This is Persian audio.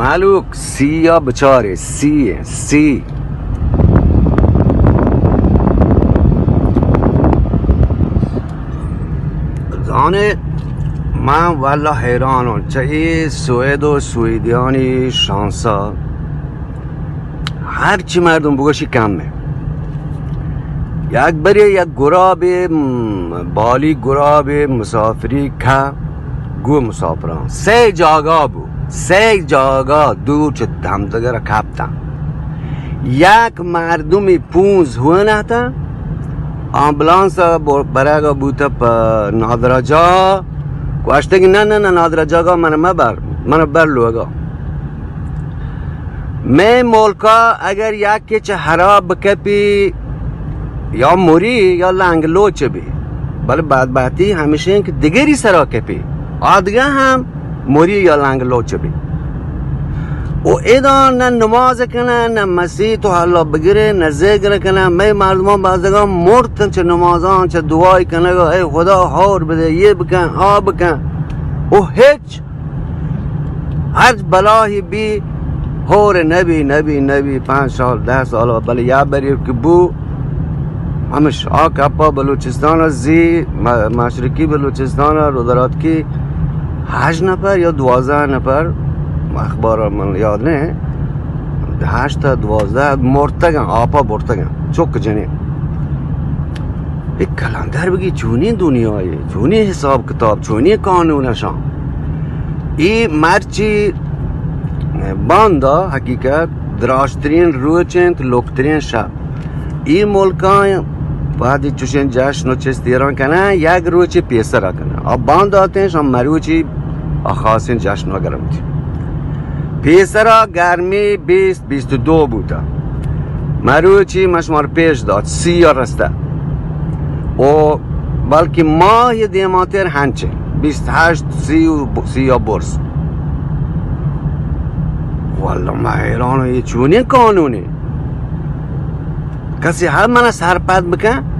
معلوک سی یا بچاره سی دانه من والله حیرانم چه این سوئد و سوئدیانی شانسا هرچی مردم بگوشی کمه یک بری یک گراب بالی گراب مسافری که گو مسافران سه جاگا دور چه همدیگه را کپتن یک مردمی 15 نهتا آمبولانس برای بوده پا نادرجا گوشته که نه نادرجا منو بر لوگا می ملکا اگر یکی چه حراب بکپی یا موری یا لنگ لوچه بی بله بدبختی همیشه این که دیگری سرا کپی آدگه هم موری یا لنگ لوچه بی و ایدان نه نماز کنه نه مسیح تو حالا بگیره نه ذکر کنه می مردمان بعضگاه مرتن چه نمازان چه دعای کنه ای خدا حور بده یه بکن بکن و هیچ هر بلاهی بی حور نبی 5 سال 10 سال بله یا بری که بو همش آکپا بلوچستان زی مشرقی بلوچستان رودرات کی 8 نفر یا 12 نفر اخبار من یاد نه 8 تا 12 مرتگن آپا برتگن چوک جنی یک کلندر بگی چونی دنیایی چونی حساب کتاب چونی قانونشان این مرچی باندا حقیقت دراشترین روچند لوکترین شب این ملکان بعدی چوشن جشن و چستیران کنه یک روچی پیسه را کنه آب باند آتنش هم مروچی آخاسین جشن ها گرمتی پیسه را گرمی 20-22 بوده مروچی مشمار پیش داد 30 رسته و بلکه ماه دیماتر هنچه 28-30 برس والله ما حیرانو یه چونی قانونی کسی هر من سرپد بکن